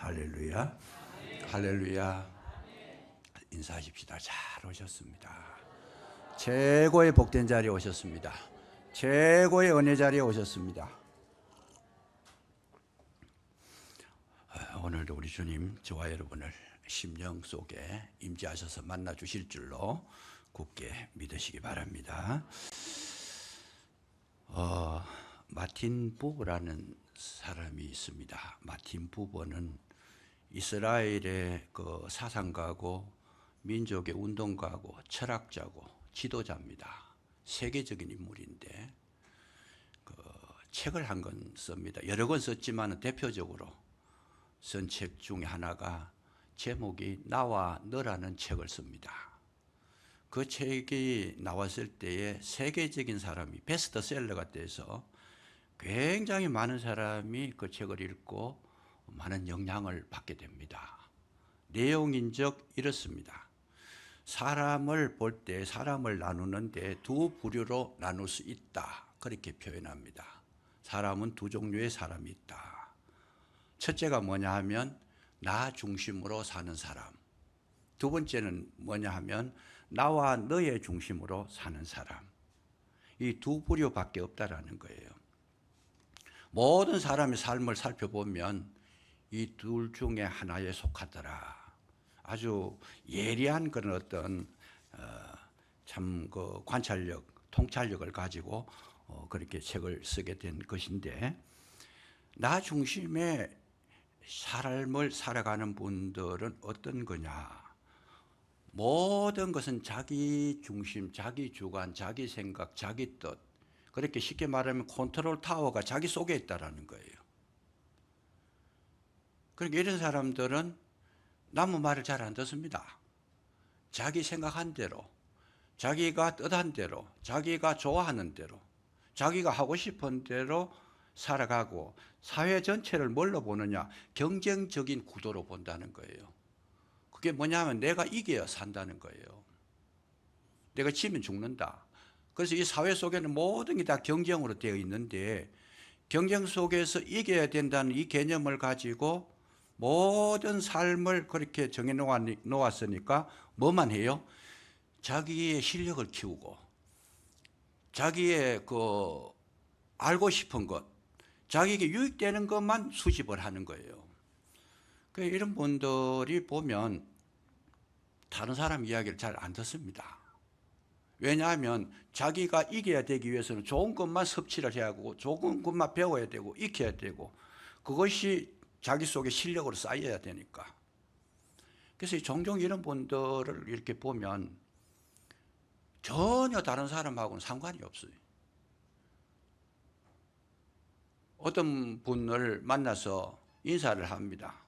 할렐루야. 할렐루야. 인사하십시다. 잘 오셨습니다. 최고의 복된 자리에 오셨습니다. 최고의 은혜 자리에 오셨습니다. 오늘도 우리 주님 저와 여러분을 심령 속에 임재하셔서 만나 주실 줄로 굳게 믿으시기 바랍니다. 마틴 부버라는 사람이 있습니다. 마틴 부버는 이스라엘의 그 사상가고 민족의 운동가고 철학자고 지도자입니다. 세계적인 인물인데 그 책을 한 권 씁니다. 여러 권 썼지만 대표적으로 쓴 책 중에 하나가 제목이 나와 너라는 책을 씁니다. 그 책이 나왔을 때에 세계적인 사람이 베스트셀러가 돼서 굉장히 많은 사람이 그 책을 읽고 많은 영향을 받게 됩니다. 내용인적 이렇습니다. 사람을 볼 때 사람을 나누는데 두 부류로 나눌 수 있다. 그렇게 표현합니다. 사람은 두 종류의 사람이 있다. 첫째가 뭐냐 하면 나 중심으로 사는 사람. 두 번째는 뭐냐 하면 나와 너의 중심으로 사는 사람. 이 두 부류밖에 없다라는 거예요. 모든 사람의 삶을 살펴보면 이 둘 중에 하나에 속하더라. 아주 예리한 그런 어떤 참 그 관찰력, 통찰력을 가지고 그렇게 책을 쓰게 된 것인데, 나 중심의 삶을 살아가는 분들은 어떤 거냐? 모든 것은 자기 중심, 자기 주관, 자기 생각, 자기 뜻. 그렇게 쉽게 말하면 컨트롤 타워가 자기 속에 있다라는 거예요. 그러니까 이런 사람들은 남 말을 잘 안 듣습니다. 자기 생각한 대로, 자기가 뜻한 대로, 자기가 좋아하는 대로, 자기가 하고 싶은 대로 살아가고 사회 전체를 뭘로 보느냐? 경쟁적인 구도로 본다는 거예요. 그게 뭐냐면 내가 이겨야 산다는 거예요. 내가 지면 죽는다. 그래서 이 사회 속에는 모든 게 다 경쟁으로 되어 있는데 경쟁 속에서 이겨야 된다는 이 개념을 가지고 모든 삶을 그렇게 정해 놓았으니까 뭐만 해요? 자기의 실력을 키우고 자기의 그 알고 싶은 것, 자기에게 유익되는 것만 수집을 하는 거예요. 이런 분들이 보면 다른 사람 이야기를 잘 안 듣습니다. 왜냐하면 자기가 이겨야 되기 위해서는 좋은 것만 섭취를 해야 하고 좋은 것만 배워야 되고 익혀야 되고 그것이 자기 속에 실력으로 쌓여야 되니까. 그래서 종종 이런 분들을 이렇게 보면 전혀 다른 사람하고는 상관이 없어요. 어떤 분을 만나서 인사를 합니다.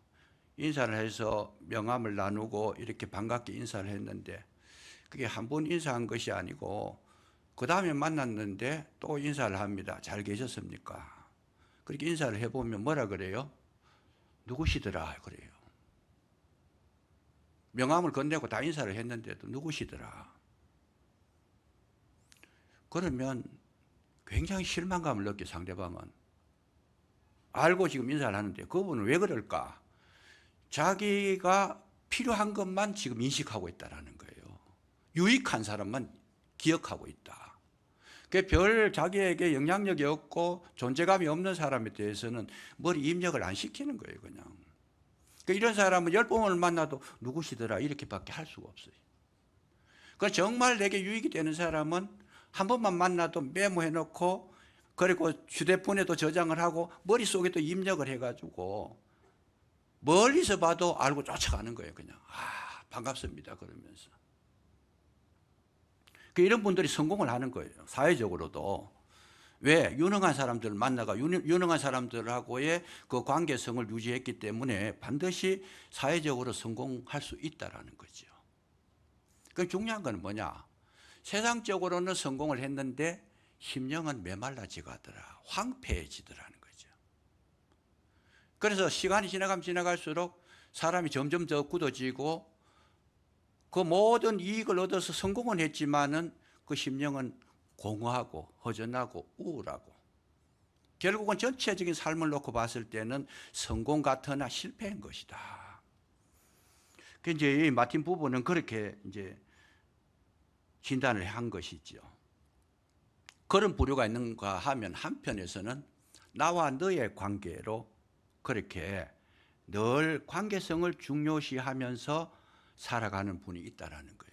인사를 해서 명함을 나누고 이렇게 반갑게 인사를 했는데 그게 한 번 인사한 것이 아니고 그 다음에 만났는데 또 인사를 합니다. 잘 계셨습니까? 그렇게 인사를 해보면 뭐라 그래요? 누구시더라 그래요. 명함을 건네고 다 인사를 했는데도 누구시더라. 그러면 굉장히 실망감을 느껴 상대방은. 알고 지금 인사를 하는데 그분은 왜 그럴까? 자기가 필요한 것만 지금 인식하고 있다는 거예요. 유익한 사람만 기억하고 있다. 별 자기에게 영향력이 없고 존재감이 없는 사람에 대해서는 머리 입력을 안 시키는 거예요, 그냥. 이런 사람은 10번을 만나도 누구시더라 이렇게밖에 할 수가 없어요. 정말 내게 유익이 되는 사람은 한 번만 만나도 메모해 놓고 그리고 휴대폰에도 저장을 하고 머릿속에도 입력을 해가지고 멀리서 봐도 알고 쫓아가는 거예요, 그냥. 반갑습니다 그러면서. 이런 분들이 성공을 하는 거예요, 사회적으로도. 왜? 유능한 사람들을 만나가 유능한 사람들하고의 그 관계성을 유지했기 때문에 반드시 사회적으로 성공할 수 있다는 거죠. 중요한 건 뭐냐? 세상적으로는 성공을 했는데 심령은 메말라지가 하더라. 황폐해지더라는 거죠. 그래서 시간이 지나가면 지나갈수록 사람이 점점 더 굳어지고 그 모든 이익을 얻어서 성공은 했지만은 그 심령은 공허하고 허전하고 우울하고 결국은 전체적인 삶을 놓고 봤을 때는 성공 같으나 실패한 것이다. 그 이제 이 마틴 부부는 그렇게 이제 진단을 한 것이죠. 그런 부류가 있는가 하면 한편에서는 나와 너의 관계로 그렇게 늘 관계성을 중요시하면서 살아가는 분이 있다라는 거예요.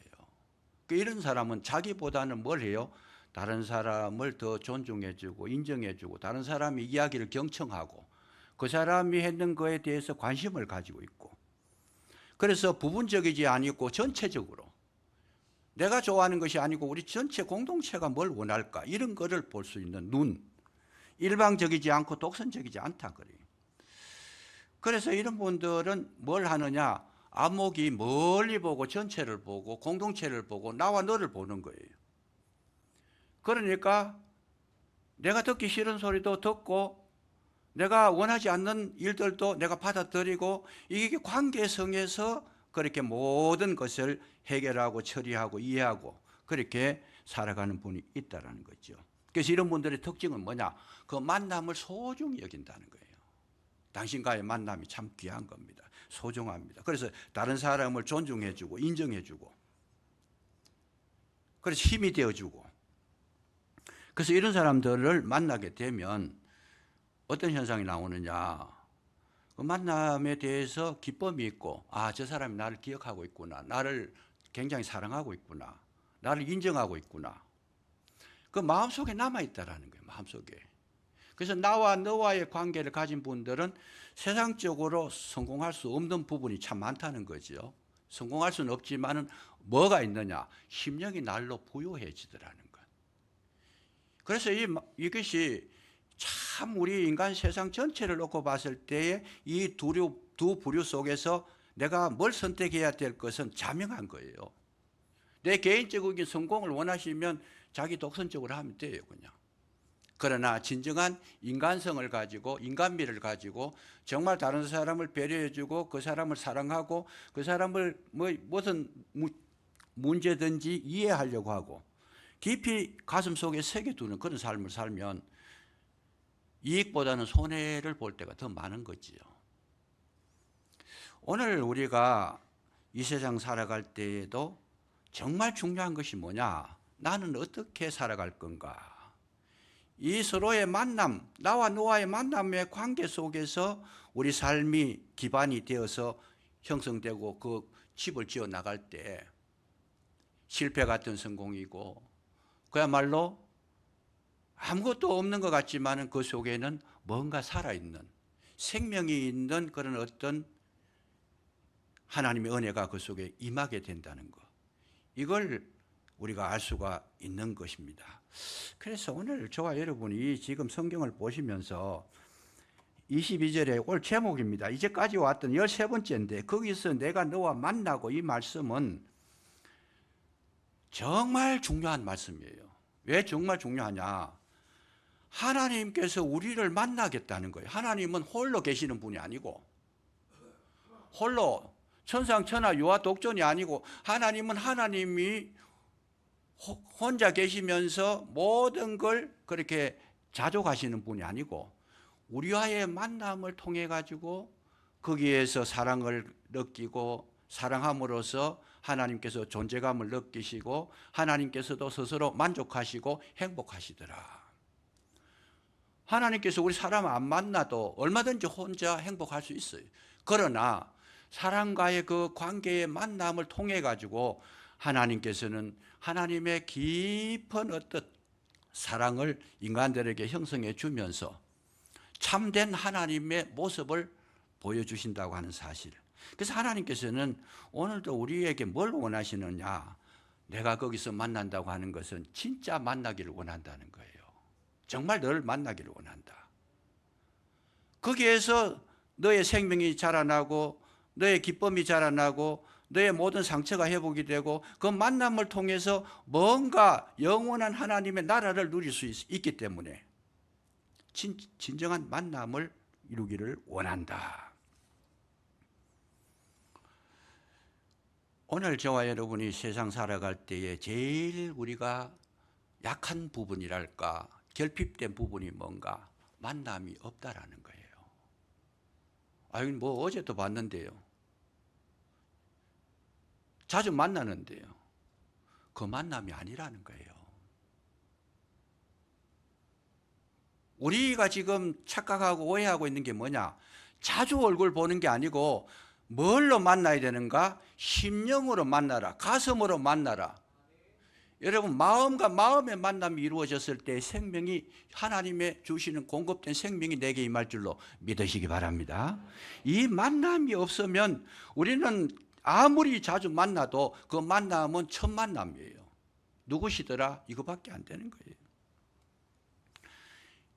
이런 사람은 자기보다는 뭘 해요? 다른 사람을 더 존중해주고 인정해주고 다른 사람의 이야기를 경청하고 그 사람이 했는 거에 대해서 관심을 가지고 있고, 그래서 부분적이지 아니고 전체적으로 내가 좋아하는 것이 아니고 우리 전체 공동체가 뭘 원할까, 이런 거를 볼 수 있는 눈, 일방적이지 않고 독선적이지 않다 그래요. 그래서 이런 분들은 뭘 하느냐, 안목이 멀리 보고 전체를 보고 공동체를 보고 나와 너를 보는 거예요. 그러니까 내가 듣기 싫은 소리도 듣고 내가 원하지 않는 일들도 내가 받아들이고, 이게 관계성에서 그렇게 모든 것을 해결하고 처리하고 이해하고 그렇게 살아가는 분이 있다는 거죠. 그래서 이런 분들의 특징은 뭐냐, 그 만남을 소중히 여긴다는 거예요. 당신과의 만남이 참 귀한 겁니다. 소중합니다. 그래서 다른 사람을 존중해주고 인정해주고 그래서 힘이 되어주고, 그래서 이런 사람들을 만나게 되면 어떤 현상이 나오느냐, 그 만남에 대해서 기쁨이 있고, 아, 저 사람이 나를 기억하고 있구나, 나를 굉장히 사랑하고 있구나, 나를 인정하고 있구나, 그 마음속에 남아있다라는 거예요. 마음속에. 그래서 나와 너와의 관계를 가진 분들은 세상적으로 성공할 수 없는 부분이 참 많다는 거죠. 성공할 수는 없지만은 뭐가 있느냐, 심령이 날로 부유해지더라는 것. 그래서 이것이 참 우리 인간 세상 전체를 놓고 봤을 때에 이 두 부류 속에서 내가 뭘 선택해야 될 것은 자명한 거예요. 내 개인적인 성공을 원하시면 자기 독선적으로 하면 돼요, 그냥. 그러나 진정한 인간성을 가지고 인간미를 가지고 정말 다른 사람을 배려해주고 그 사람을 사랑하고 그 사람을 무슨 문제든지 이해하려고 하고 깊이 가슴 속에 새겨두는 그런 삶을 살면 이익보다는 손해를 볼 때가 더 많은 거지요. 오늘 우리가 이 세상 살아갈 때에도 정말 중요한 것이 뭐냐, 나는 어떻게 살아갈 건가. 이 서로의 만남, 나와 너와의 만남의 관계 속에서 우리 삶이 기반이 되어서 형성되고 그 집을 지어 나갈 때 실패 같은 성공이고, 그야말로 아무것도 없는 것 같지만 그 속에는 뭔가 살아있는 생명이 있는 그런 어떤 하나님의 은혜가 그 속에 임하게 된다는 것, 이걸 우리가 알 수가 있는 것입니다. 그래서 오늘 저와 여러분이 지금 성경을 보시면서 22절에 오늘 제목입니다. 이제까지 왔던 13번째인데 거기서 내가 너와 만나고, 이 말씀은 정말 중요한 말씀이에요. 왜 정말 중요하냐, 하나님께서 우리를 만나겠다는 거예요. 하나님은 홀로 계시는 분이 아니고, 홀로 천상천하 유아 독존이 아니고, 하나님은 하나님이 혼자 계시면서 모든 걸 그렇게 자족하시는 분이 아니고, 우리와의 만남을 통해 가지고 거기에서 사랑을 느끼고 사랑함으로써 하나님께서 존재감을 느끼시고 하나님께서도 스스로 만족하시고 행복하시더라. 하나님께서 우리 사람 안 만나도 얼마든지 혼자 행복할 수 있어요. 그러나 사람과의 그 관계의 만남을 통해 가지고 하나님께서는 하나님의 깊은 어떤 사랑을 인간들에게 형성해 주면서 참된 하나님의 모습을 보여주신다고 하는 사실. 그래서 하나님께서는 오늘도 우리에게 뭘 원하시느냐, 내가 거기서 만난다고 하는 것은 진짜 만나기를 원한다는 거예요. 정말 너를 만나기를 원한다. 거기에서 너의 생명이 자라나고 너의 기쁨이 자라나고 너의 모든 상처가 회복이 되고 그 만남을 통해서 뭔가 영원한 하나님의 나라를 누릴 수 있기 때문에 진정한 만남을 이루기를 원한다. 오늘 저와 여러분이 세상 살아갈 때에 제일 우리가 약한 부분이랄까, 결핍된 부분이 뭔가, 만남이 없다라는 거예요. 아니 뭐 어제도 봤는데요. 자주 만나는데요. 그 만남이 아니라는 거예요. 우리가 지금 착각하고 오해하고 있는 게 뭐냐? 자주 얼굴 보는 게 아니고 뭘로 만나야 되는가? 심령으로 만나라. 가슴으로 만나라. 여러분 마음과 마음의 만남이 이루어졌을 때 생명이 하나님의 주시는 공급된 생명이 내게 임할 줄로 믿으시기 바랍니다. 이 만남이 없으면 우리는 아무리 자주 만나도 그 만남은 첫 만남이에요. 누구시더라? 이거밖에 안 되는 거예요.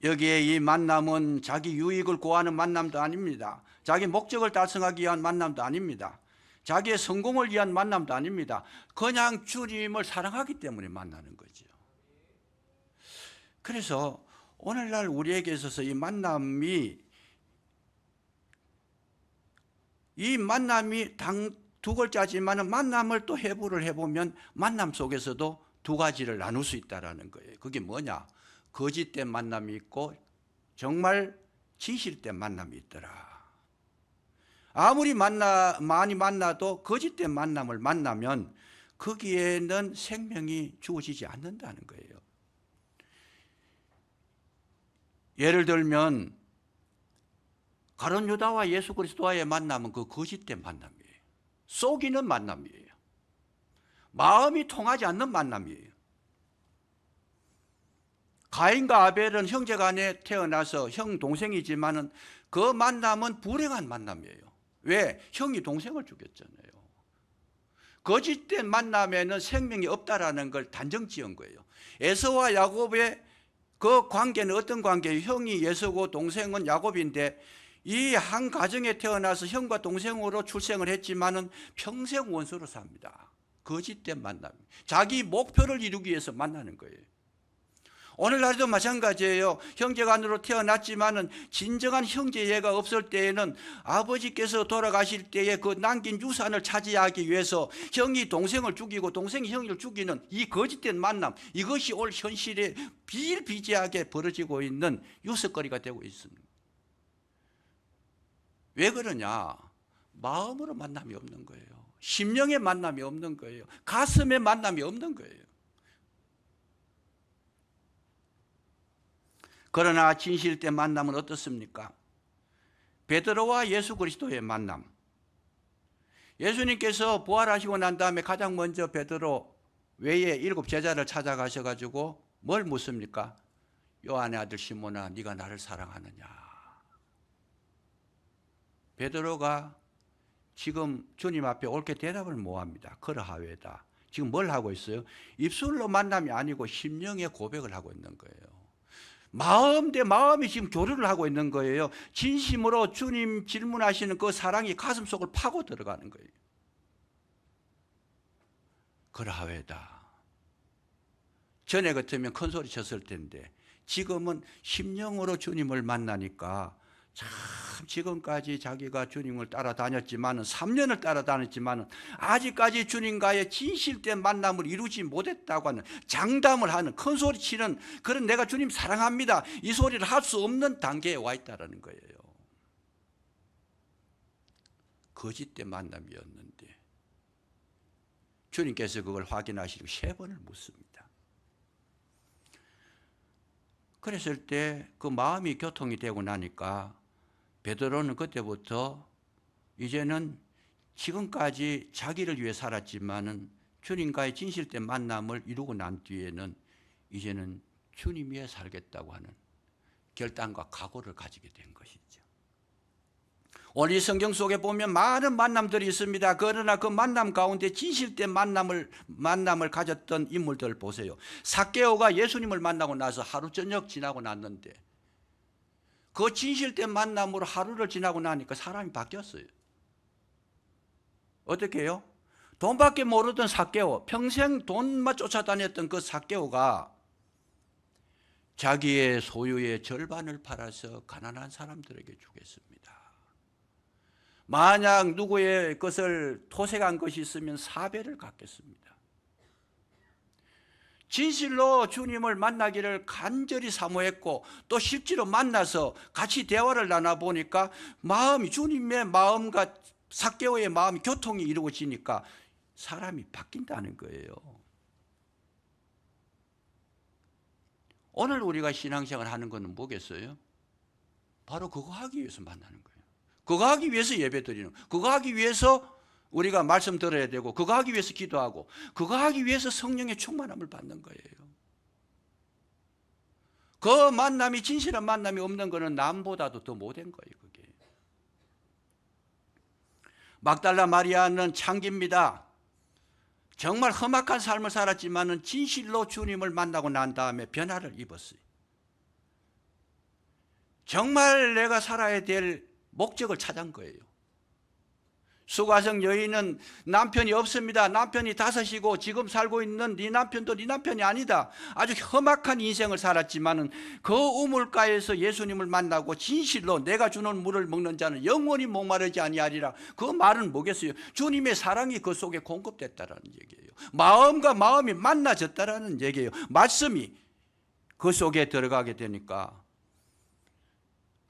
여기에 이 만남은 자기 유익을 구하는 만남도 아닙니다. 자기 목적을 달성하기 위한 만남도 아닙니다. 자기의 성공을 위한 만남도 아닙니다. 그냥 주님을 사랑하기 때문에 만나는 거죠. 그래서 오늘날 우리에게 있어서 이 만남이 두 글자지만 만남을 또 해부를 해보면 만남 속에서도 두 가지를 나눌 수 있다는 거예요. 그게 뭐냐? 거짓된 만남이 있고 정말 진실된 만남이 있더라. 아무리 많이 만나도 거짓된 만남을 만나면 거기에는 생명이 주어지지 않는다는 거예요. 예를 들면 가룟 유다와 예수 그리스도와의 만남은 그 거짓된 만남이에요. 속이는 만남이에요. 마음이 통하지 않는 만남이에요. 가인과 아벨은 형제간에 태어나서 형 동생이지만은 그 만남은 불행한 만남이에요. 왜? 형이 동생을 죽였잖아요. 거짓된 만남에는 생명이 없다라는 걸 단정지은 거예요. 에서와 야곱의 그 관계는 어떤 관계예요? 형이 에서고 동생은 야곱인데 이 한 가정에 태어나서 형과 동생으로 출생을 했지만은 평생 원수로 삽니다. 거짓된 만남. 자기 목표를 이루기 위해서 만나는 거예요. 오늘날도 마찬가지예요. 형제간으로 태어났지만은 진정한 형제애가 없을 때에는 아버지께서 돌아가실 때에 그 남긴 유산을 차지하기 위해서 형이 동생을 죽이고 동생이 형을 죽이는 이 거짓된 만남, 이것이 올 현실에 비일비재하게 벌어지고 있는 유석거리가 되고 있습니다. 왜 그러냐? 마음으로 만남이 없는 거예요. 심령의 만남이 없는 거예요. 가슴의 만남이 없는 거예요. 그러나 진실된 만남은 어떻습니까? 베드로와 예수 그리스도의 만남. 예수님께서 부활하시고 난 다음에 가장 먼저 베드로 외에 7 제자를 찾아가셔가지고 뭘 묻습니까? 요한의 아들 시몬아, 네가 나를 사랑하느냐? 베드로가 지금 주님 앞에 옳게 대답을 못합니다. 그러하외다. 지금 뭘 하고 있어요? 입술로 만남이 아니고 심령의 고백을 하고 있는 거예요. 마음 대 마음이 지금 교류를 하고 있는 거예요. 진심으로 주님 질문하시는 그 사랑이 가슴속을 파고 들어가는 거예요. 그러하외다. 전에 같으면 큰 소리 쳤을 텐데 지금은 심령으로 주님을 만나니까 참 지금까지 자기가 주님을 따라다녔지만은 3년을 따라다녔지만은 아직까지 주님과의 진실된 만남을 이루지 못했다고 하는 장담을 하는 큰 소리 치는 그런 내가 주님 사랑합니다 이 소리를 할 수 없는 단계에 와 있다는 거예요. 거짓된 만남이었는데 주님께서 그걸 확인하시고 3번을 묻습니다. 그랬을 때 그 마음이 교통이 되고 나니까 베드로는 그때부터 이제는 지금까지 자기를 위해 살았지만은 주님과의 진실된 만남을 이루고 난 뒤에는 이제는 주님 위해 살겠다고 하는 결단과 각오를 가지게 된 것이죠. 오늘 이 성경 속에 보면 많은 만남들이 있습니다. 그러나 그 만남 가운데 진실된 만남을 가졌던 인물들 보세요. 삭개오가 예수님을 만나고 나서 하루 저녁 지나고 났는데 그 진실된 만남으로 하루를 지나고 나니까 사람이 바뀌었어요. 어떻게 해요? 돈밖에 모르던 삭개오, 평생 돈만 쫓아다녔던 그 삭개오가 자기의 소유의 절반을 팔아서 가난한 사람들에게 주겠습니다. 만약 누구의 것을 토색한 것이 있으면 4배를 갚겠습니다. 진실로 주님을 만나기를 간절히 사모했고 또 실제로 만나서 같이 대화를 나눠보니까 마음이, 주님의 마음과 삭개오의 마음이 교통이 이루어지니까 사람이 바뀐다는 거예요. 오늘 우리가 신앙생활 하는 것은 뭐겠어요? 바로 그거 하기 위해서 만나는 거예요. 그거 하기 위해서 예배 드리는 거예요. 그거 하기 위해서 우리가 말씀 들어야 되고, 그거 하기 위해서 기도하고, 그거 하기 위해서 성령의 충만함을 받는 거예요. 그 만남이, 진실한 만남이 없는 것은 남보다도 더 못된 거예요. 그게. 막달라 마리아는 창기입니다. 정말 험악한 삶을 살았지만은 진실로 주님을 만나고 난 다음에 변화를 입었어요. 정말 내가 살아야 될 목적을 찾은 거예요. 수가성 여인은 남편이 없습니다. 남편이 5이고 지금 살고 있는 네 남편도 네 남편이 아니다. 아주 험악한 인생을 살았지만은 그 우물가에서 예수님을 만나고 진실로 내가 주는 물을 먹는 자는 영원히 목마르지 아니하리라. 그 말은 뭐겠어요? 주님의 사랑이 그 속에 공급됐다라는 얘기예요. 마음과 마음이 만나졌다라는 얘기예요. 말씀이 그 속에 들어가게 되니까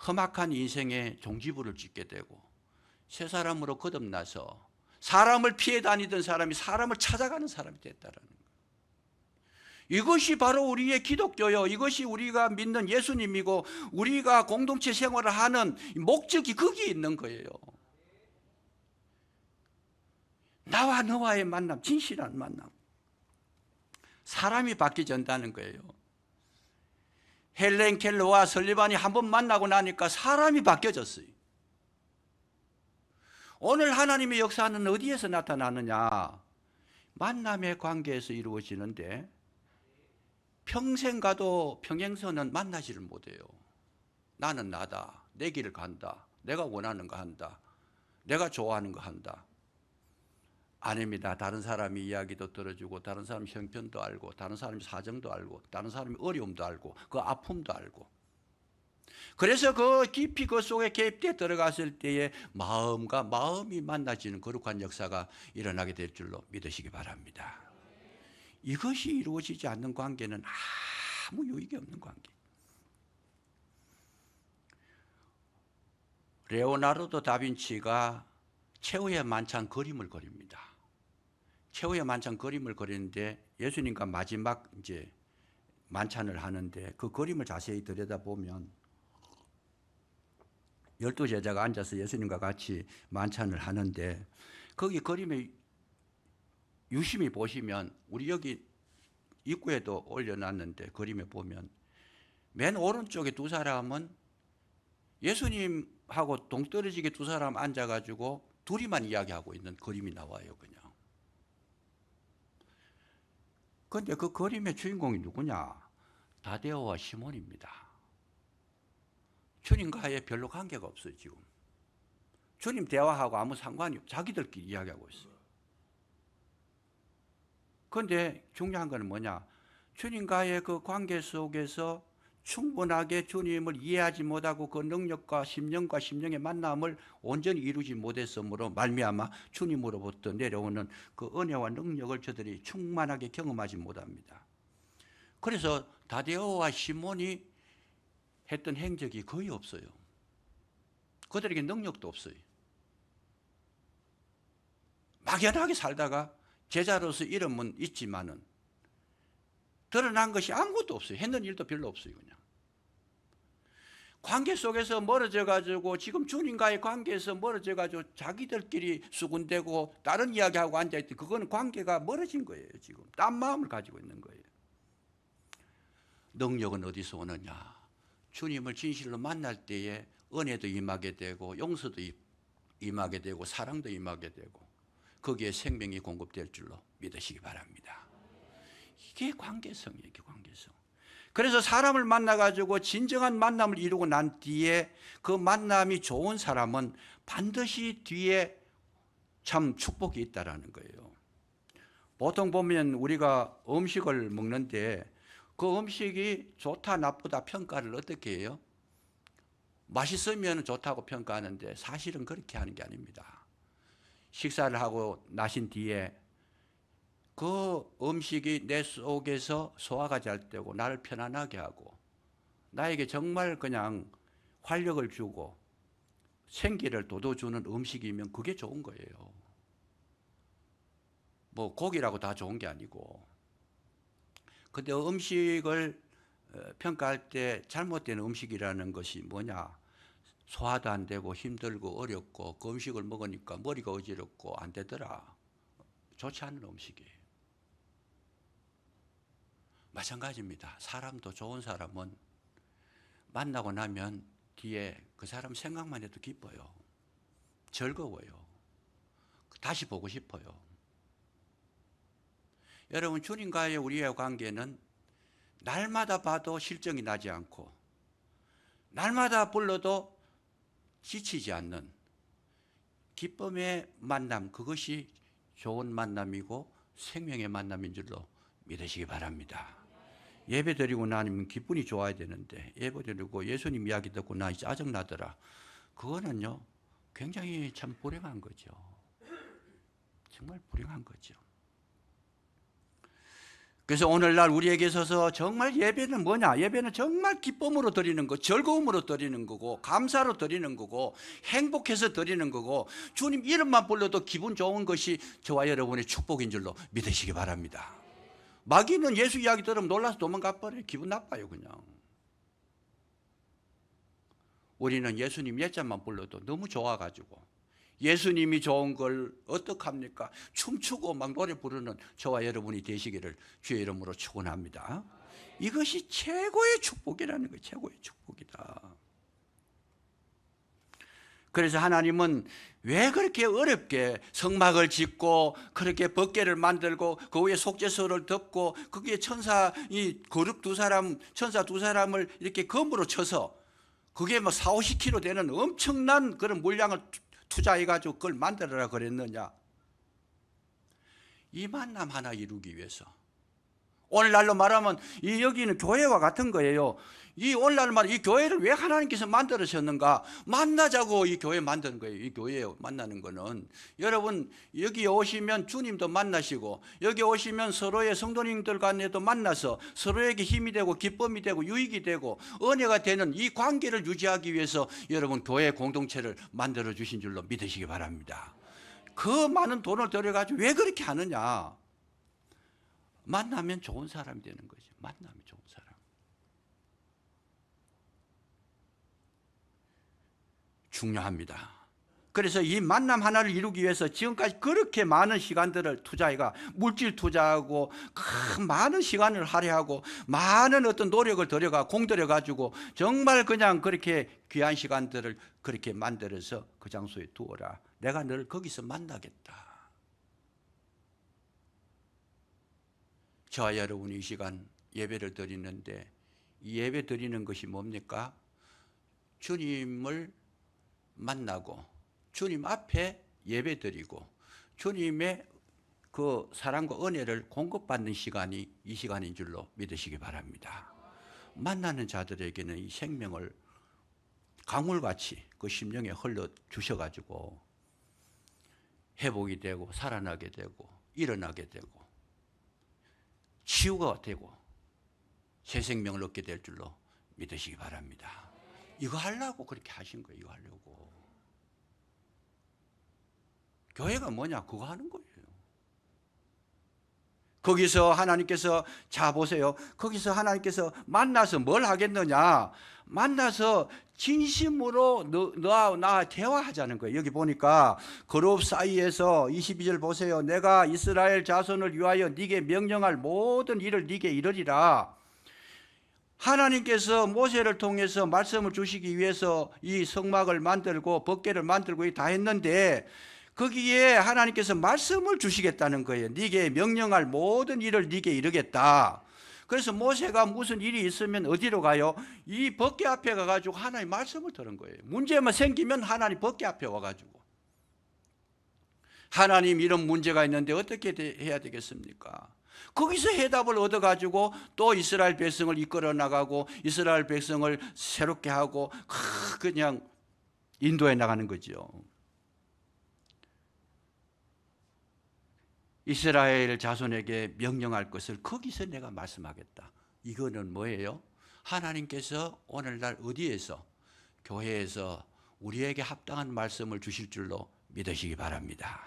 험악한 인생의 종지부를 찍게 되고 새 사람으로 거듭나서 사람을 피해 다니던 사람이 사람을 찾아가는 사람이 됐다라는 거예요. 이것이 바로 우리의 기독교요. 이것이 우리가 믿는 예수님이고 우리가 공동체 생활을 하는 목적이 거기에 있는 거예요. 나와 너와의 만남, 진실한 만남. 사람이 바뀌어진다는 거예요. 헬렌 켈러와 설리반이 한번 만나고 나니까 사람이 바뀌어졌어요. 오늘 하나님의 역사는 어디에서 나타나느냐? 만남의 관계에서 이루어지는데 평생 가도 평행선은 만나지를 못해요. 나는 나다. 내 길을 간다. 내가 원하는 거 한다. 내가 좋아하는 거 한다. 아닙니다. 다른 사람의 이야기도 들어주고 다른 사람 형편도 알고 다른 사람의 사정도 알고 다른 사람의 어려움도 알고 그 아픔도 알고, 그래서 그 깊이 그 속에 개입돼 들어갔을 때에 마음과 마음이 만나지는 거룩한 역사가 일어나게 될 줄로 믿으시기 바랍니다. 이것이 이루어지지 않는 관계는 아무 유익이 없는 관계. 레오나르도 다빈치가 최후의 만찬 그림을 그립니다. 최후의 만찬 그림을 그리는데 예수님과 마지막 이제 만찬을 하는데 그 그림을 자세히 들여다보면 12제자가 앉아서 예수님과 같이 만찬을 하는데 거기 그림에 유심히 보시면, 우리 여기 입구에도 올려놨는데 그림에 보면 맨 오른쪽에 두 사람은 예수님하고 동떨어지게 두 사람 앉아가지고 둘이만 이야기하고 있는 그림이 나와요. 그냥. 그런데 그 그림의 주인공이 누구냐? 다데오와 시몬입니다. 주님과의 별로 관계가 없어요. 지금 주님 대화하고 아무 상관이 없어요. 자기들끼리 이야기하고 있어요. 그런데 중요한 건 뭐냐? 주님과의 그 관계 속에서 충분하게 주님을 이해하지 못하고 그 능력과 심령의 만남을 온전히 이루지 못했으므로 말미암아 주님으로부터 내려오는 그 은혜와 능력을 저들이 충만하게 경험하지 못합니다. 그래서 다데오와 시몬이 했던 행적이 거의 없어요. 그들에게 능력도 없어요. 막연하게 살다가 제자로서 이름은 있지만은 드러난 것이 아무것도 없어요. 했는 일도 별로 없어요. 그냥 관계 속에서 멀어져 가지고, 지금 주님과의 관계에서 멀어져 가지고 자기들끼리 수군대고 다른 이야기하고 앉아있던, 그거는 관계가 멀어진 거예요. 지금 딴 마음을 가지고 있는 거예요. 능력은 어디서 오느냐? 주님을 진실로 만날 때에 은혜도 임하게 되고 용서도 임하게 되고 사랑도 임하게 되고 거기에 생명이 공급될 줄로 믿으시기 바랍니다. 이게 관계성이에요. 이게 관계성. 그래서 사람을 만나가지고 진정한 만남을 이루고 난 뒤에 그 만남이 좋은 사람은 반드시 뒤에 참 축복이 있다라는 거예요. 보통 보면 우리가 음식을 먹는데 그 음식이 좋다 나쁘다 평가를 어떻게 해요? 맛있으면 좋다고 평가하는데 사실은 그렇게 하는 게 아닙니다. 식사를 하고 나신 뒤에 그 음식이 내 속에서 소화가 잘 되고 나를 편안하게 하고 나에게 정말 그냥 활력을 주고 생기를 돋워주는 음식이면 그게 좋은 거예요. 뭐 고기라고 다 좋은 게 아니고. 근데 음식을 평가할 때 잘못된 음식이라는 것이 뭐냐? 소화도 안 되고 힘들고 어렵고 그 음식을 먹으니까 머리가 어지럽고 안 되더라. 좋지 않은 음식이에요. 마찬가지입니다. 사람도 좋은 사람은 만나고 나면 뒤에 그 사람 생각만 해도 기뻐요. 즐거워요. 다시 보고 싶어요. 여러분, 주님과의 우리의 관계는 날마다 봐도 실정이 나지 않고 날마다 불러도 지치지 않는 기쁨의 만남, 그것이 좋은 만남이고 생명의 만남인 줄로 믿으시기 바랍니다. 예배 드리고 나면 기분이 좋아야 되는데 예배 드리고 예수님 이야기 듣고 나 짜증나더라. 그거는요 굉장히 참 불행한 거죠. 정말 불행한 거죠. 그래서 오늘날 우리에게 있어서 정말 예배는 뭐냐? 예배는 정말 기쁨으로 드리는 거, 즐거움으로 드리는 거고, 감사로 드리는 거고, 행복해서 드리는 거고, 주님 이름만 불러도 기분 좋은 것이 저와 여러분의 축복인 줄로 믿으시기 바랍니다. 마귀는 예수 이야기 들으면 놀라서 도망가 버려요. 기분 나빠요 그냥. 우리는 예수님 옛자만 불러도 너무 좋아가지고 예수님이 좋은 걸 어떡합니까? 춤추고 막 노래 부르는 저와 여러분이 되시기를 주의 이름으로 축원합니다. 이것이 최고의 축복이라는 거예요. 최고의 축복이다. 그래서 하나님은 왜 그렇게 어렵게 성막을 짓고 그렇게 법궤를 만들고 그 위에 속죄소를 덮고 거기에 천사 이 거룩 천사 두 사람을 이렇게 검으로 쳐서 그게 뭐 40-50kg 되는 엄청난 그런 물량을 투자해가지고 그걸 만들어라 그랬느냐? 이 만남 하나 이루기 위해서. 오늘날로 말하면 이 여기는 교회와 같은 거예요. 이 오늘날 말 이 교회를 왜 하나님께서 만들으셨는가? 만나자고 이 교회 만드는 거예요. 이 교회에 만나는 거는 여러분 여기 오시면 주님도 만나시고 여기 오시면 서로의 성도님들 간에도 만나서 서로에게 힘이 되고 기쁨이 되고 유익이 되고 은혜가 되는 이 관계를 유지하기 위해서 여러분 교회 공동체를 만들어 주신 줄로 믿으시기 바랍니다. 그 많은 돈을 들여가지고 왜 그렇게 하느냐? 만나면 좋은 사람이 되는 거죠. 만나면 좋은 사람. 중요합니다. 그래서 이 만남 하나를 이루기 위해서 지금까지 그렇게 많은 시간들을 투자해가 물질 투자하고 많은 시간을 할애하고 많은 어떤 노력을 들여가 공들여가지고 정말 그냥 그렇게 귀한 시간들을 그렇게 만들어서 그 장소에 두어라. 내가 너를 거기서 만나겠다. 저와 여러분이 이 시간 예배를 드리는데 이 예배 드리는 것이 뭡니까? 주님을 만나고 주님 앞에 예배 드리고 주님의 그 사랑과 은혜를 공급받는 시간이 이 시간인 줄로 믿으시기 바랍니다. 만나는 자들에게는 이 생명을 강물같이 그 심령에 흘러 주셔가지고 회복이 되고 살아나게 되고 일어나게 되고 치유가 되고 새 생명을 얻게 될 줄로 믿으시기 바랍니다. 이거 하려고 그렇게 하신 거예요. 이거 하려고. 교회가 뭐냐? 그거 하는 거예요. 거기서 하나님께서 자 보세요. 거기서 하나님께서 만나서 뭘 하겠느냐? 만나서 진심으로 너와 나 대화하자는 거예요. 여기 보니까 그룹 사이에서 22절 보세요. 내가 이스라엘 자손을 위하여 네게 명령할 모든 일을 네게 이르리라. 하나님께서 모세를 통해서 말씀을 주시기 위해서 이 성막을 만들고 법궤를 만들고 다 했는데 거기에 하나님께서 말씀을 주시겠다는 거예요. 네게 명령할 모든 일을 네게 이르겠다. 그래서 모세가 무슨 일이 있으면 어디로 가요? 이 법궤 앞에 가가지고 하나님 말씀을 들은 거예요. 문제만 생기면 하나님 법궤 앞에 와가지고 하나님 이런 문제가 있는데 어떻게 해야 되겠습니까? 거기서 해답을 얻어가지고 또 이스라엘 백성을 이끌어 나가고 이스라엘 백성을 새롭게 하고 그냥 인도해 나가는 거죠. 이스라엘 자손에게 명령할 것을 거기서 내가 말씀하겠다. 이거는 뭐예요? 하나님께서 오늘날 어디에서? 교회에서 우리에게 합당한 말씀을 주실 줄로 믿으시기 바랍니다.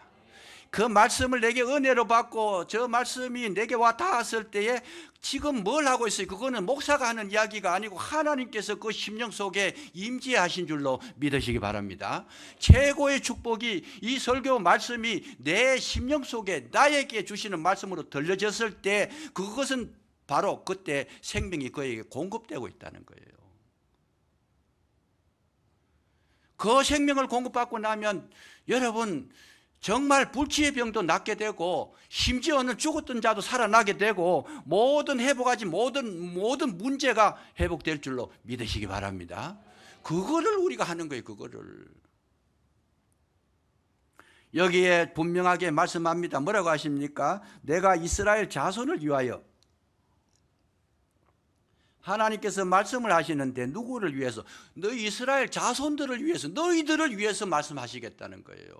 그 말씀을 내게 은혜로 받고 저 말씀이 내게 와 닿았을 때에 지금 뭘 하고 있어요? 그거는 목사가 하는 이야기가 아니고 하나님께서 그 심령 속에 임재하신 줄로 믿으시기 바랍니다. 최고의 축복이 이 설교 말씀이 내 심령 속에 나에게 주시는 말씀으로 들려졌을 때 그것은 바로 그때 생명이 그에게 공급되고 있다는 거예요. 그 생명을 공급받고 나면 여러분 정말 불치의 병도 낫게 되고 심지어는 죽었던 자도 살아나게 되고 모든 회복하지 모든 문제가 회복될 줄로 믿으시기 바랍니다. 그거를 우리가 하는 거예요. 그거를. 여기에 분명하게 말씀합니다. 뭐라고 하십니까? 내가 이스라엘 자손을 위하여. 하나님께서 말씀을 하시는데 누구를 위해서? 너희 이스라엘 자손들을 위해서, 너희들을 위해서 말씀하시겠다는 거예요.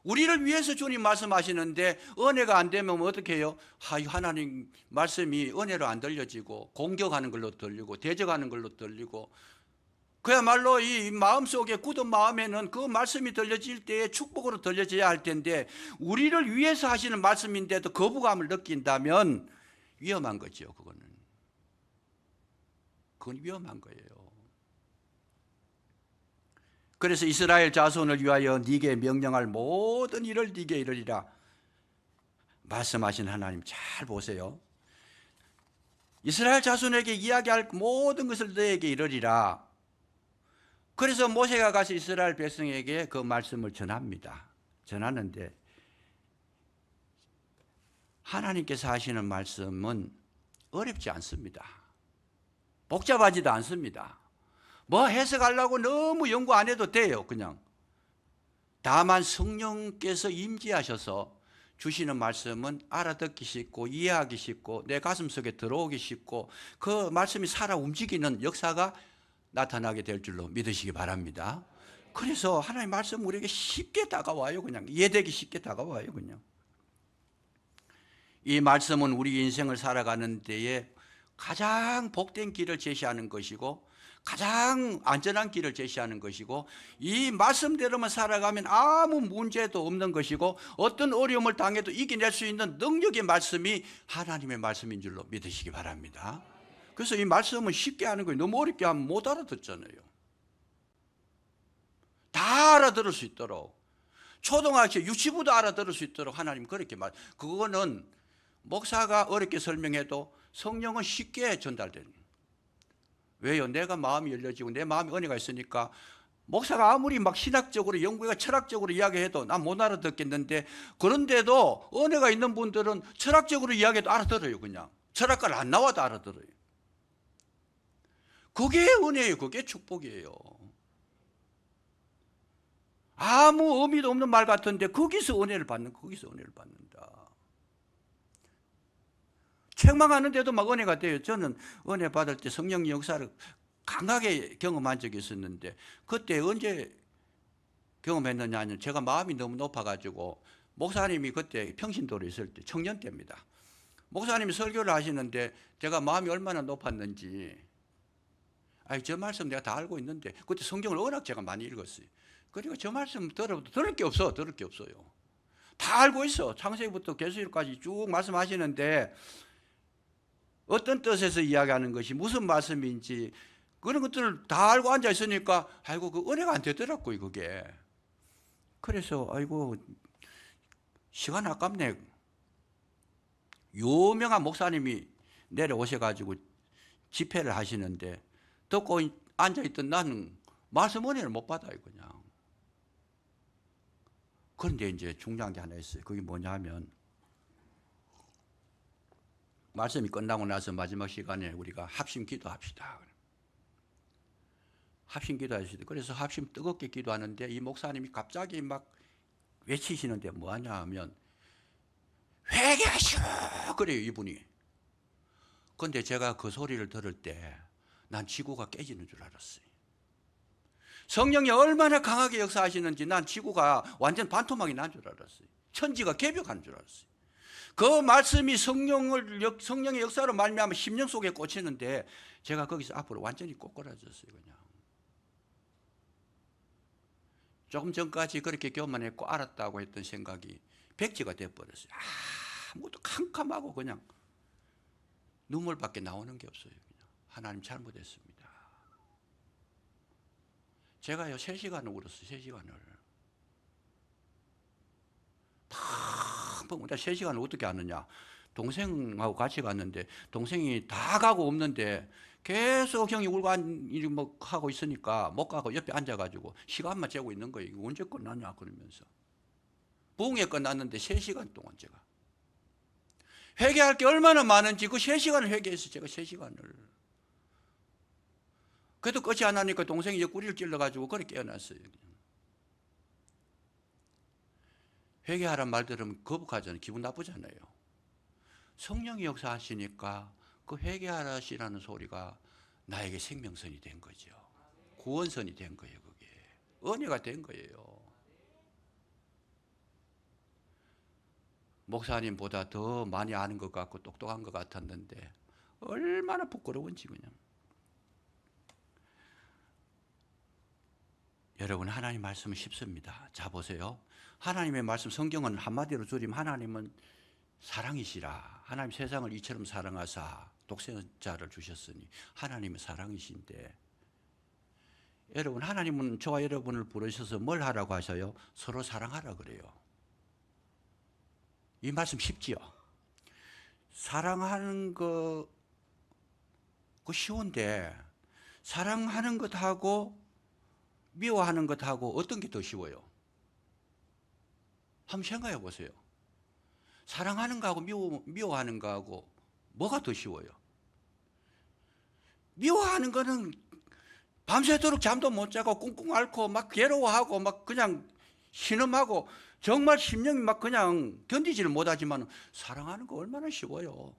우리를 위해서 주님 말씀하시는데 은혜가 안 되면 어떻게 해요? 하나님 말씀이 은혜로 안 들려지고 공격하는 걸로 들리고 대적하는 걸로 들리고 그야말로 이 마음속에 굳은 마음에는 그 말씀이 들려질 때에 축복으로 들려져야 할 텐데 우리를 위해서 하시는 말씀인데도 거부감을 느낀다면 위험한 거죠. 그건 위험한 거예요. 그래서 이스라엘 자손을 위하여 네게 명령할 모든 일을 네게 이르리라 말씀하신 하나님 잘 보세요. 이스라엘 자손에게 이야기할 모든 것을 너에게 이르리라. 그래서 모세가 가서 이스라엘 백성에게 그 말씀을 전합니다. 전하는데 하나님께서 하시는 말씀은 어렵지 않습니다. 복잡하지도 않습니다. 뭐 해석하려고 너무 연구 안 해도 돼요. 그냥 다만 성령께서 임재하셔서 주시는 말씀은 알아듣기 쉽고 이해하기 쉽고 내 가슴속에 들어오기 쉽고 그 말씀이 살아 움직이는 역사가 나타나게 될 줄로 믿으시기 바랍니다. 그래서 하나님의 말씀 우리에게 쉽게 다가와요. 그냥 이해되기 쉽게 다가와요. 그냥 이 말씀은 우리 인생을 살아가는 데에 가장 복된 길을 제시하는 것이고 가장 안전한 길을 제시하는 것이고 이 말씀대로만 살아가면 아무 문제도 없는 것이고 어떤 어려움을 당해도 이겨낼 수 있는 능력의 말씀이 하나님의 말씀인 줄로 믿으시기 바랍니다. 그래서 이 말씀은 쉽게 하는 거예요. 너무 어렵게 하면 못 알아듣잖아요. 다 알아들을 수 있도록 초등학교 유치부도 알아들을 수 있도록 하나님 그렇게 그거는 목사가 어렵게 설명해도 성령은 쉽게 전달되는. 왜요? 내가 마음이 열려지고 내 마음에 은혜가 있으니까 목사가 아무리 막 신학적으로 연구가 철학적으로 이야기해도 난 못 알아듣겠는데 그런데도 은혜가 있는 분들은 철학적으로 이야기해도 알아들어요. 그냥 철학과를 안 나와도 알아들어요. 그게 은혜예요. 그게 축복이에요. 아무 의미도 없는 말 같은데 거기서 은혜를 받는다. 책망하는데도 막 은혜가 돼요. 저는 은혜 받을 때 성령 역사를 강하게 경험한 적이 있었는데 그때 언제 경험했느냐 하면 제가 마음이 너무 높아가지고 목사님이 그때 평신도로 있을 때 청년 때입니다. 목사님이 설교를 하시는데 제가 마음이 얼마나 높았는지 저 말씀 내가 다 알고 있는데 그때 성경을 워낙 제가 많이 읽었어요. 그러니까 저 말씀 들어도 들을 게 없어요. 다 알고 있어. 창세기부터 계시록까지 쭉 말씀하시는데 어떤 뜻에서 이야기하는 것이 무슨 말씀인지 그런 것들을 다 알고 앉아 있으니까 그 은혜가 안 되더라고요. 그게. 그래서 시간 아깝네. 유명한 목사님이 내려오셔가지고 집회를 하시는데 듣고 앉아있던 나는 말씀 은혜를 못 받아요. 그냥. 그런데 이제 중요한 게 하나 있어요. 그게 뭐냐 하면 말씀이 끝나고 나서 마지막 시간에 우리가 합심 기도합시다. 합심 기도하시다. 그래서 합심 뜨겁게 기도하는데 이 목사님이 갑자기 막 외치시는데 뭐하냐 하면 회개하시오 그래요. 이분이. 그런데 제가 그 소리를 들을 때 난 지구가 깨지는 줄 알았어요. 성령이 얼마나 강하게 역사하시는지 난 지구가 완전 반토막이 난 줄 알았어요. 천지가 개벽하는 줄 알았어요. 그 말씀이 성령의 역사로 말미암아 심령 속에 꽂히는데 제가 거기서 앞으로 완전히 꼬꾸라졌어요. 그냥 조금 전까지 그렇게 교만했고 알았다고 했던 생각이 백지가 돼버렸어요. 아무것도 캄캄하고 그냥 눈물밖에 나오는 게 없어요. 그냥 하나님 잘못했습니다. 제가요 3시간을 울었어요. 3시간을 펑펑. 3시간을 어떻게 하느냐, 동생하고 같이 갔는데 동생이 다 가고 없는데 계속 형이 울고 뭐 하고 있으니까 못 가고 옆에 앉아가지고 시간만 재고 있는 거예요. 이거 언제 끝나냐 그러면서. 부흥회 끝났는데 3시간 동안 제가 회개할 게 얼마나 많은지 그 3시간을 회개했어요. 제가 3시간을. 그래도 끝이 안 나니까 동생이 옆구리를 찔러가지고 그렇게 깨어났어요. 회개하란 말 들으면 거북하잖아요. 기분 나쁘잖아요. 성령이 역사하시니까 그 회개하시라는 소리가 나에게 생명선이 된 거죠. 구원선이 된 거예요. 그게 은혜가 된 거예요. 목사님보다 더 많이 아는 것 같고 똑똑한 것 같았는데 얼마나 부끄러운지. 그냥 여러분, 하나님 말씀은 쉽습니다. 자 보세요. 하나님의 말씀, 성경은 한마디로 줄이면 하나님은 사랑이시라. 하나님 세상을 이처럼 사랑하사 독생자를 주셨으니 하나님은 사랑이신데, 여러분, 하나님은 저와 여러분을 부르셔서 뭘 하라고 하셔요? 서로 사랑하라 그래요. 이 말씀 쉽지요? 사랑하는 거 쉬운데 사랑하는 것하고 미워하는 것하고 어떤 게 더 쉬워요? 한번 생각해 보세요. 사랑하는 거하고 미워하는 거하고 뭐가 더 쉬워요? 미워하는 거는 밤새도록 잠도 못 자고 꿍꿍 앓고 막 괴로워하고 막 그냥 신음하고 정말 심령이 막 그냥 견디지를 못하지만, 사랑하는 거 얼마나 쉬워요.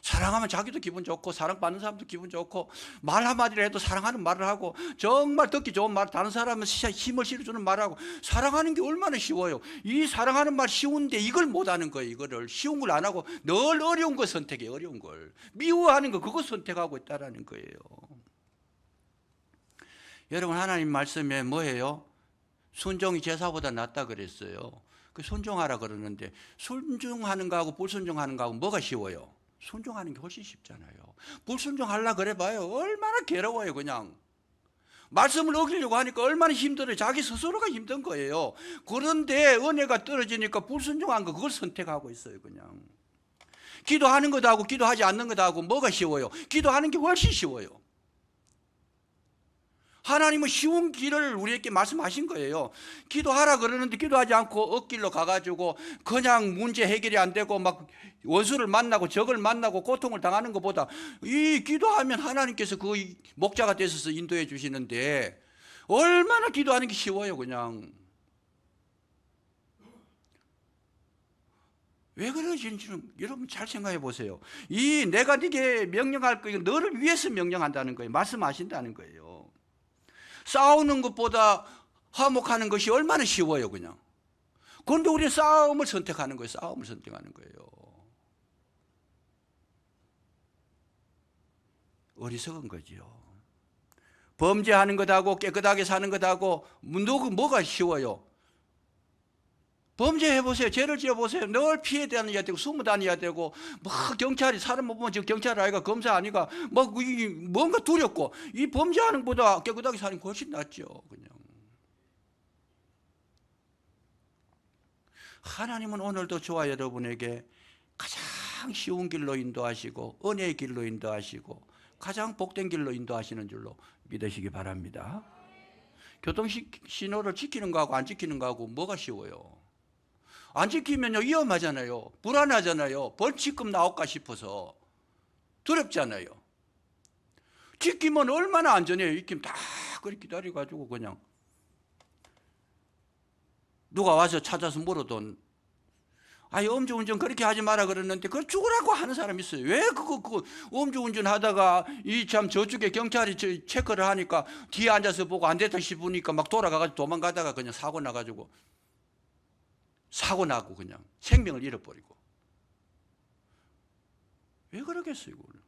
사랑하면 자기도 기분 좋고 사랑받는 사람도 기분 좋고, 말 한마디를 해도 사랑하는 말을 하고, 정말 듣기 좋은 말, 다른 사람은 힘을 실어주는 말하고, 사랑하는 게 얼마나 쉬워요. 이 사랑하는 말 쉬운데 이걸 못하는 거예요. 이거를 쉬운 걸 안 하고 늘 어려운 거 선택해. 어려운 걸 미워하는 거 그거 선택하고 있다라는 거예요. 여러분, 하나님 말씀에 뭐예요? 순종이 제사보다 낫다 그랬어요. 그 순종하라 그러는데 순종하는 거하고 불순종하는 거하고 뭐가 쉬워요? 순종하는 게 훨씬 쉽잖아요. 불순종하려 그래봐요. 얼마나 괴로워요. 그냥 말씀을 어기려고 하니까 얼마나 힘들어요. 자기 스스로가 힘든 거예요. 그런데 은혜가 떨어지니까 불순종한 거 그걸 선택하고 있어요. 그냥 기도하는 것하고 기도하지 않는 것하고 뭐가 쉬워요? 기도하는 게 훨씬 쉬워요. 하나님은 쉬운 길을 우리에게 말씀하신 거예요. 기도하라 그러는데 기도하지 않고 엇길로 가가지고 그냥 문제 해결이 안 되고 막 원수를 만나고 적을 만나고 고통을 당하는 것보다, 이 기도하면 하나님께서 그 목자가 되셔서 인도해 주시는데 얼마나 기도하는 게 쉬워요. 그냥 왜 그러시는지는 여러분 잘 생각해 보세요. 이 내가 네게 명령할 거, 이거 너를 위해서 명령한다는 거예요. 말씀하신다는 거예요. 싸우는 것보다 화목하는 것이 얼마나 쉬워요. 그냥. 그런데 우리는 싸움을 선택하는 거예요. 싸움을 선택하는 거예요. 어리석은 거지요. 범죄하는 것하고 깨끗하게 사는 것하고 뭐가 쉬워요? 범죄해보세요. 죄를 지어보세요. 늘 피해 다녀야 되고 숨어 다녀야 되고, 막 경찰이 사람 못 보면 지금 경찰 아이가 검사 아니가 막 뭔가 두렵고, 이 범죄하는 것보다 깨끗하게 사는 게 훨씬 낫죠. 그냥. 하나님은 오늘도 저와 여러분에게 가장 쉬운 길로 인도하시고 은혜의 길로 인도하시고 가장 복된 길로 인도하시는 줄로 믿으시기 바랍니다. 교통신호를 지키는 거하고 안 지키는 거하고 뭐가 쉬워요? 안 지키면요 위험하잖아요. 불안하잖아요. 벌칙금 나올까 싶어서 두렵잖아요. 지키면 얼마나 안전해요. 지키면 다 그렇게 기다려가지고 그냥 누가 와서 찾아서 물어도 음주운전 그렇게 하지 마라 그러는데 그걸 죽으라고 하는 사람이 있어요. 왜 그거 음주운전 하다가 참 저쪽에 경찰이 체크를 하니까 뒤에 앉아서 보고 안 됐다 싶으니까 막 돌아가가지고 도망가다가 그냥 사고 나가지고 사고 나고 그냥 생명을 잃어버리고. 왜 그러겠어요, 이거는?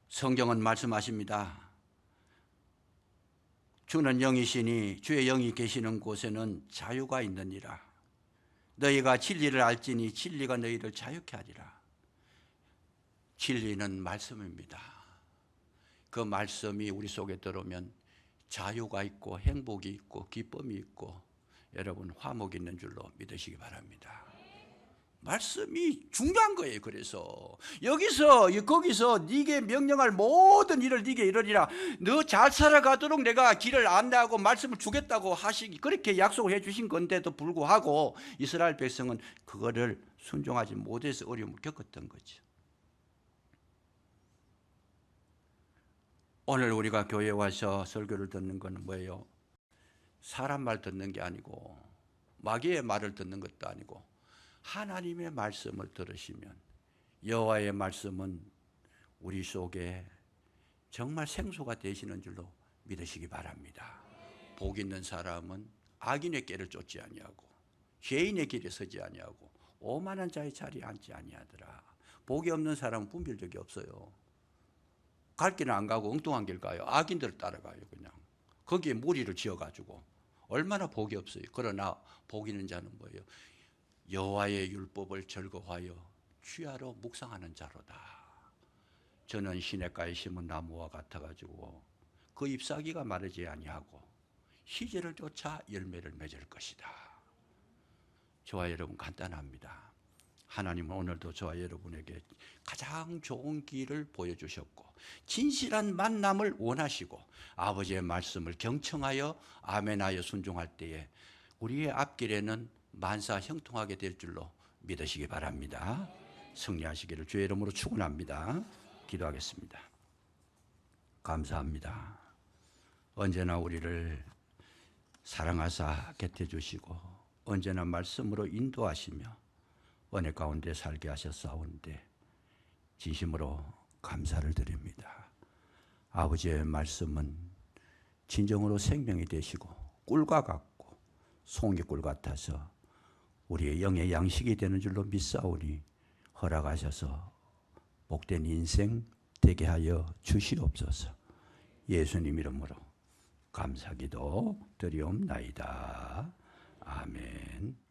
성경은 말씀하십니다. 주는 영이시니 주의 영이 계시는 곳에는 자유가 있느니라. 너희가 진리를 알지니 진리가 너희를 자유케 하리라. 진리는 말씀입니다. 그 말씀이 우리 속에 들어오면 자유가 있고 행복이 있고 기쁨이 있고 여러분 화목이 있는 줄로 믿으시기 바랍니다. 말씀이 중요한 거예요. 그래서 여기서 거기서 네게 명령할 모든 일을 네게 이루리라. 너 잘 살아가도록 내가 길을 안내하고 말씀을 주겠다고 하시기 그렇게 약속을 해 주신 건데도 불구하고 이스라엘 백성은 그거를 순종하지 못해서 어려움을 겪었던 거죠. 오늘 우리가 교회에 와서 설교를 듣는 건 뭐예요? 사람 말 듣는 게 아니고 마귀의 말을 듣는 것도 아니고 하나님의 말씀을 들으시면 여호와의 말씀은 우리 속에 정말 생수가 되시는 줄로 믿으시기 바랍니다. 복 있는 사람은 악인의 길을 쫓지 아니하고 죄인의 길에 서지 아니하고 오만한 자의 자리에 앉지 아니하더라. 복이 없는 사람은 분별 적이 없어요. 갈 길은 안 가고 엉뚱한 길 가요. 악인들을 따라가요. 그냥 거기에 무리를 지어가지고 얼마나 복이 없어요. 그러나 복 있는 자는 뭐예요? 여호와의 율법을 즐거워하여 취하러 묵상하는 자로다. 저는 시냇가에 심은 나무와 같아가지고 그 잎사귀가 마르지 아니하고 시절을 쫓아 열매를 맺을 것이다. 저와 여러분 간단합니다. 하나님은 오늘도 저와 여러분에게 가장 좋은 길을 보여주셨고 진실한 만남을 원하시고 아버지의 말씀을 경청하여 아멘하여 순종할 때에 우리의 앞길에는 만사 형통하게 될 줄로 믿으시기 바랍니다. 승리하시기를 주의 이름으로 축원합니다. 기도하겠습니다. 감사합니다. 언제나 우리를 사랑하사 곁에 주시고 언제나 말씀으로 인도하시며 은혜 가운데 살게 하셨사온데 진심으로 감사를 드립니다. 아버지의 말씀은 진정으로 생명이 되시고 꿀과 같고 송이꿀 같아서 우리의 영의 양식이 되는 줄로 믿사오니 허락하셔서 복된 인생 되게 하여 주시옵소서. 예수님 이름으로 감사기도 드리옵나이다. 아멘.